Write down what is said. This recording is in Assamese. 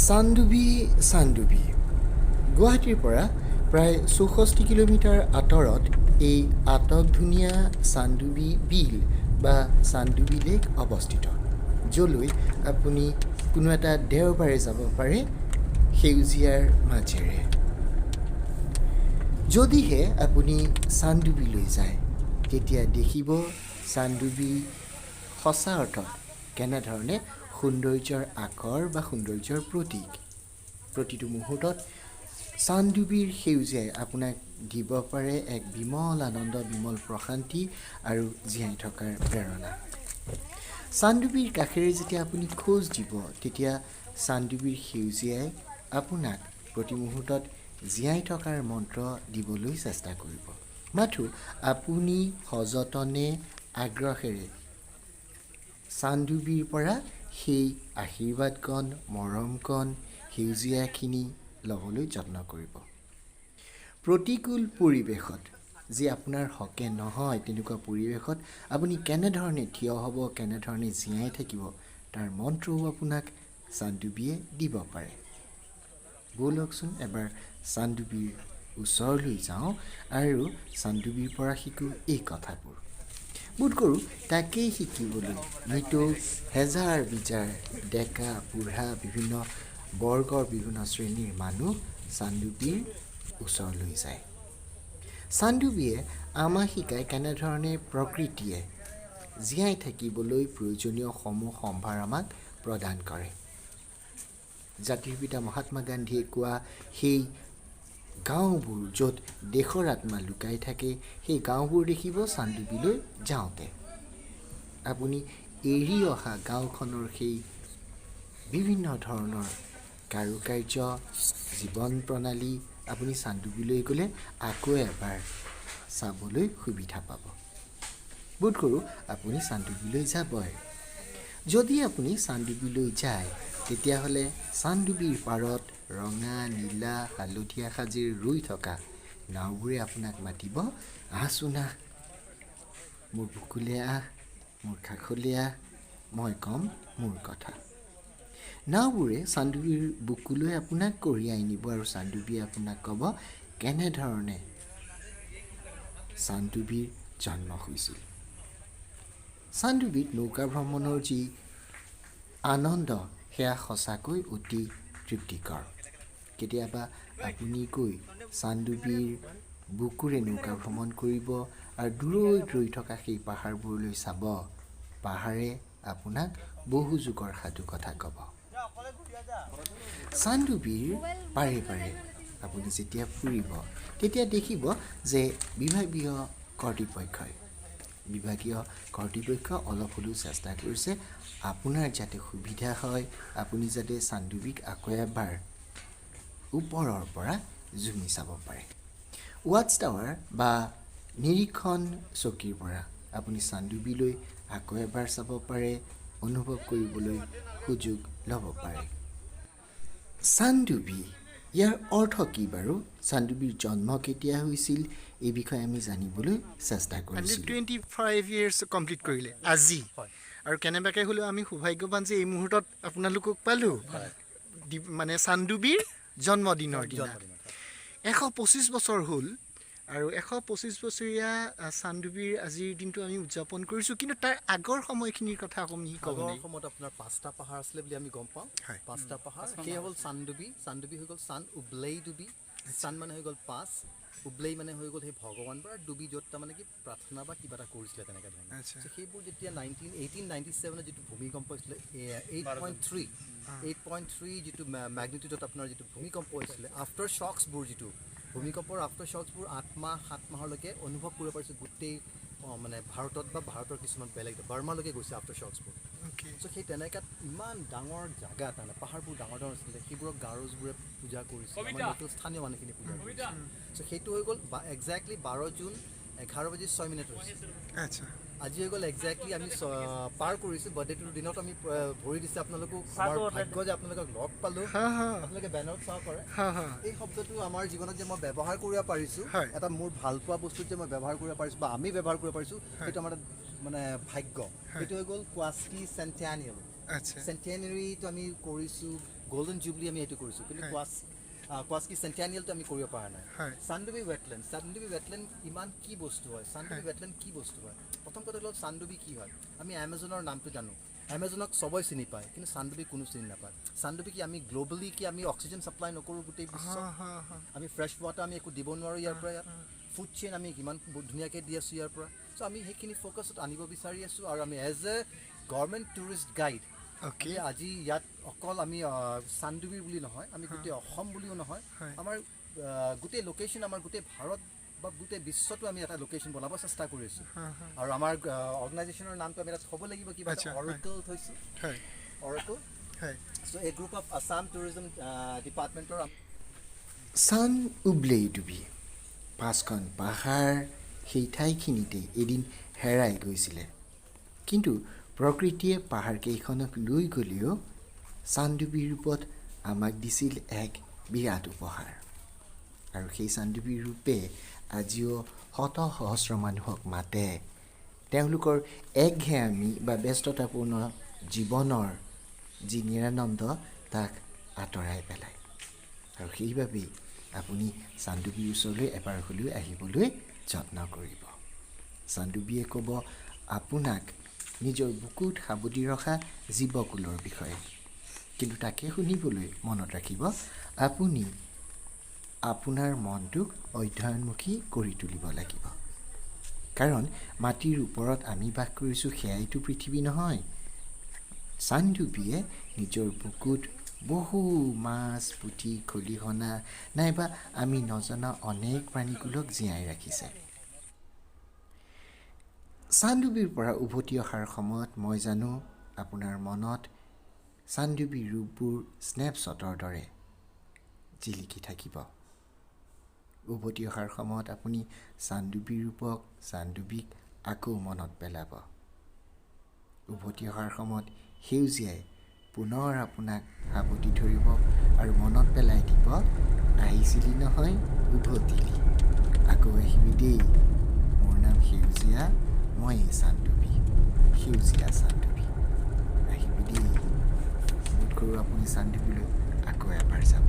চানডুবি গুৱাহাটীৰ পৰা প্ৰায় 64 কিলোমিটাৰ আঁতৰত এই আটকধুনীয়া চানডুবি বিল বা চানডুবি লেক অৱস্থিত, য'লৈ আপুনি কোনো এটা দেওবাৰে যাব পাৰে সেউজীয়াৰ মাজেৰে। যদিহে আপুনি চানডুবিলৈ যায়, তেতিয়া দেখিব চানডুবি সঁচা অৰ্থত কেনেধৰণে সৌন্দৰ্যৰ আকৰ বা সৌন্দৰ্যৰ প্ৰতীক। প্ৰতিটো মুহূৰ্তত চানডুবিৰ সেউজীয়াই আপোনাক দিব পাৰে এক বিমল আনন্দ, বিমল প্ৰশান্তি আৰু জীয়াই থকাৰ প্ৰেৰণা। চানডুবিৰ কাষেৰে যেতিয়া আপুনি খোজ দিব, তেতিয়া চানডুবিৰ সেউজীয়াই আপোনাক প্ৰতি মুহূৰ্তত জীয়াই থকাৰ মন্ত্ৰ দিবলৈ চেষ্টা কৰিব। মাথো আপুনি সযতনে আগ্ৰহেৰে চানডুবিৰ পৰা সেই আশীৰ্বাদকণ, মৰমকণ, সেউজীয়াখিনি ল'বলৈ যত্ন কৰিব। প্ৰতিকূল পৰিৱেশত যি আপোনাৰ হকে নহয়, তেনেকুৱা পৰিৱেশত আপুনি কেনেধৰণে থিয় হ'ব, কেনেধৰণে জীয়াই থাকিব, তাৰ মন্ত্ৰও আপোনাক চানডুবিয়ে দিব পাৰে। ব'লকচোন এবাৰ চানডুবিৰ ওচৰলৈ যাওঁ আৰু চানডুবিৰ পৰা শিকোঁ এই কথাবোৰ। বোধ কৰোঁ তাকেই শিকিবলৈ নিতৌ হেজাৰ বিজাৰ ডেকা বুঢ়া, বিভিন্ন বৰ্গৰ, বিভিন্ন শ্ৰেণীৰ মানুহ চানডুবিৰ ওচৰলৈ যায়। চানডুবিয়ে আমাক শিকায় কেনেধৰণে প্ৰকৃতিয়ে জীয়াই থাকিবলৈ প্ৰয়োজনীয় সমূহ সম্ভাৰ আমাক প্ৰদান কৰে। জাতিৰ পিতা মহাত্মা গান্ধীয়ে কোৱা সেই গাঁওবোৰ য'ত দেশৰ আত্মা লুকাই থাকে, সেই গাঁওবোৰ দেখিব চানডুবিলৈ যাওঁতে। আপুনি এৰি অহা গাঁওখনৰ সেই বিভিন্ন ধৰণৰ কাৰুকাৰ্য, জীৱন প্ৰণালী আপুনি চানডুবিলৈ গ'লে আকৌ এবাৰ চাবলৈ সুবিধা পাব। বোধ কৰোঁ আপুনি চানডুবিলৈ যাবই। যদি আপুনি চানডুবিলৈ যায়, তেতিয়াহ'লে চানডুবিৰ পাৰত ৰঙা, নীলা, হালধীয়া সাজিৰ ৰৈ থকা নাওবোৰে আপোনাক মাতিব, আহচোন আহ, মোৰ বুকুলে আহ, মোৰ কাষলৈ আহ, মই ক'ম মোৰ কথা। নাওবোৰে চানডুবিৰ বুকুলৈ আপোনাক কঢ়িয়াই নিব আৰু চানডুবিয়ে আপোনাক ক'ব কেনেধৰণে চানডুবিৰ জন্ম হৈছিল। চানডুবিত নৌকা ভ্ৰমণৰ যি আনন্দ, সেয়া সঁচাকৈ অতি তৃপ্তিকৰ। কেতিয়াবা আপুনি গৈ চানডুবিৰ বুকুৰে নৌকা ভ্ৰমণ কৰিব আৰু দূৰৈত ৰৈ থকা সেই পাহাৰবোৰলৈ চাব। পাহাৰে আপোনাক বহু যুগৰ সাধু কথা ক'ব। চানডুবিৰ পাৰে পাৰে আপুনি যেতিয়া ফুৰিব, তেতিয়া দেখিব যে বিভাগীয় কৰ্তৃপক্ষই অলপ হ'লেও চেষ্টা কৰিছে আপোনাৰ যাতে সুবিধা হয়, আপুনি যাতে চানডুবিক আকৌ এবাৰ ওপৰৰ পৰা জুমি চাব পাৰে। ৱাটছ টাৱাৰ বা নিৰীক্ষণ চকীৰ পৰা আপুনি চানডুবিলৈ আকৌ এবাৰ চাব পাৰে, অনুভৱ কৰিবলৈ সুযোগ ল'ব পাৰে। চানডুবি, ইয়াৰ অৰ্থ কি বাৰু? চানডুবিৰ জন্ম কেতিয়া হৈছিল, এই বিষয়ে আমি জানিবলৈ চেষ্টা কৰিছিলোঁ। 25 years কমপ্লিট কৰিলে আজি, আৰু কেনেবাকৈ হ'লেও আমি সৌভাগ্যৱান যে এই মুহূৰ্তত আপোনালোকক পালোঁ, মানে চানডুবিৰ জন্মদিনৰ দিনা। 125 বছৰ হ'ল আৰু 125 বছৰীয়া চানডুবিৰ আজিৰ দিনটো আমি উদযাপন কৰিছোঁ। কিন্তু তাৰ আগৰ সময়খিনিৰ কথা আপুনি ক'ব নেকি? আগৰ সময়ত আপোনাৰ 5টা পাহাৰ আছিলে বুলি আমি গম পাওঁ। 5টা পাহাৰ, সেয়া হ'ল চানডুবি। চানডুবি হৈ গ'ল ন-উবলেই ডুবি। চান মানে হৈ গ'ল 5, উবলেই মানে হৈ গ'ল সেই ভগৱান বা ডুবি, য'ত তাৰমানে কি প্ৰাৰ্থনা বা কিবা এটা কৰিছিলে তেনেকৈ ধৰণৰ। সেইবোৰ যেতিয়া 1897 যিটো ভূমিকম্প হৈছিলে, 8.3 যিটো মেগনিটিউডত আপোনাৰ যিটো ভূমিকম্প হৈছিলে, আফটাৰ শ্বক্সবোৰ, যিটো ভূমিকম্পৰ আফটাৰ শ্বক্সবোৰ 8 মাহ 7 মাহলৈকে অনুভৱ কৰিব পাৰিছোঁ গোটেই মানে ভাৰতত বা ভাৰতৰ কিছুমান বেলেগ বাৰ্মালৈকে গৈছে আফটাৰ শ্বক্সবোৰ। চ' সেই তেনেকাত ইমান ডাঙৰ জেগা, তাৰমানে পাহাৰবোৰ ডাঙৰ ডাঙৰ আছিলে, সেইবোৰক গাৰোজবোৰে পূজা কৰিছিল, আমাৰ লোকেল স্থানীয় মানুহখিনি পূজা কৰিছিল। চ' সেইটো হৈ গ'ল একজেক্টলি 12 জুন 11:06 হৈছিল। আজি হৈ গ'ল একজেক্টলি আমি পাৰ কৰিছোঁ বাৰ্থডেটোৰ দিনত। আমি ভৰি দিছে আপোনালোকক, আমাৰ ভাগ্য যে আপোনালোকক লগ পালোঁ। আপোনালোকে বেনাৰত চাব পাৰে। এই শব্দটো আমাৰ জীৱনত যে মই ব্যৱহাৰ কৰিব পাৰিছোঁ, এটা মোৰ ভাল পোৱা বস্তুত যে মই ব্যৱহাৰ কৰিব পাৰিছোঁ বা আমি ব্যৱহাৰ কৰিব পাৰিছোঁ, সেইটো আমাৰ মানে ভাগ্য। সেইটো হৈ গ'ল কোৱাস্কি চেণ্টেনিয়েল। চেণ্টেনাৰীটো আমি কৰিছোঁ গল্ডেন জুবলি আমি এইটো কৰিছোঁ, কিন্তু কোৱাস্কি চেণ্টিয়ানিয়েলটো আমি কৰিব পৰা নাই। হয়। চানডুবি ৱেটলেণ্ড ইমান কি বস্তু হয়, চানডুবি ৱেটলেণ্ড কি বস্তু হয়? প্ৰথম কথা হ'ল চানডুবি কি হয়? আমি এমেজনৰ নামটো জানো, এমেজনক সবই চিনি পায়, কিন্তু চানডুবি কোনো চিনি নাপায়। চানডুবি কি আমি গ্ল'বেলি কি আমি অক্সিজেন ছাপ্লাই নকৰোঁ গোটেই বিশ্ব? আমি ফ্ৰেছ ৱাটাৰ আমি একো দিব নোৱাৰোঁ ইয়াৰ পৰা। ইয়াত ফুড চেইন আমি কিমান ধুনীয়াকৈ দি আছোঁ ইয়াৰ পৰা। চ' আমি সেইখিনি ফ'কাছত আনিব বিচাৰি আছোঁ, আৰু আমি as a government tourist guide আজি ইয়াত অকল আমি চানডুবিৰ বুলি নহয়, আমি গোটেই অসম বুলিও নহয়, আমাৰ গোটেই লোকেশ্যন, আমাৰ গোটেই ভাৰত বা গোটেই বিশ্বতো আমি এটা লোকেশ্যন বনাব চেষ্টা কৰি আছোঁ। আৰু আমাৰ অৰ্গেনাইজেশ্যনৰ নামটো আমি এটা থ'ব লাগিব, কিবা অৰেকল থৈছোঁ, অৰেকল। চ' এই গ্ৰুপ অফ আছাম টুৰিজম ডিপাৰ্টমেণ্টৰ ন-উবলেইডুবি 5খন পাহাৰ সেই ঠাইখিনিতে এদিন হেৰাই গৈছিলে, কিন্তু প্ৰকৃতিয়ে পাহাৰকেইখনক লৈ গ'লেও চানডুবিৰ ৰূপত আমাক দিছিল এক বিৰাট উপহাৰ। আৰু সেই চানডুবিৰ ৰূপে আজিও শত সহস্ৰ মানুহক মাতে, তেওঁলোকৰ একঘেয়ামী বা ব্যস্ততাপূৰ্ণ জীৱনৰ যি নিৰানন্দ তাক আঁতৰাই পেলায়। আৰু সেইবাবেই আপুনি চানডুবিৰ ওচৰলৈ এবাৰ হ'লেও আহিবলৈ যত্ন কৰিব। চানডুবিয়ে ক'ব আপোনাক নিজৰ বুকুত সাবটি ৰখা জীৱকুলৰ বিষয়ে, কিন্তু তাকে শুনিবলৈ মনত ৰাখিব আপুনি আপোনাৰ মনটোক অধ্যয়নমুখী কৰি তুলিব লাগিব। কাৰণ মাটিৰ ওপৰত আমি বাস কৰিছোঁ সেয়াইতো পৃথিৱী নহয়। চানডুবিয়ে নিজৰ বুকুত বহু মাছ, পুঠি, খলিহনা নাইবা আমি নজনা অনেক প্ৰাণীকুলক জীয়াই ৰাখিছে। চানডুবিৰ পৰা উভতি অহাৰ সময়ত মই জানো আপোনাৰ মনত চানডুবিৰ ৰূপবোৰ স্নেপশ্বটৰ দৰে জিলিকি থাকিব। উভতি অহাৰ সময়ত আপুনি চানডুবিৰ ৰূপক, চানডুবিক আকৌ মনত পেলাব। উভতি অহাৰ সময়ত সেউজীয়াই পুনৰ আপোনাক সাবটি ধৰিব আৰু মনত পেলাই দিব, আহিছিলি নহয় উভতিলি, আকৌ আহিবি দেই, মোৰ নাম সেউজীয়া, মই চানডুবি, সেউজীয়া চানডুবি, আহিবি দেই। বোধ কৰোঁ আপুনি চানডুবিলৈ আকৌ এবাৰ যাব।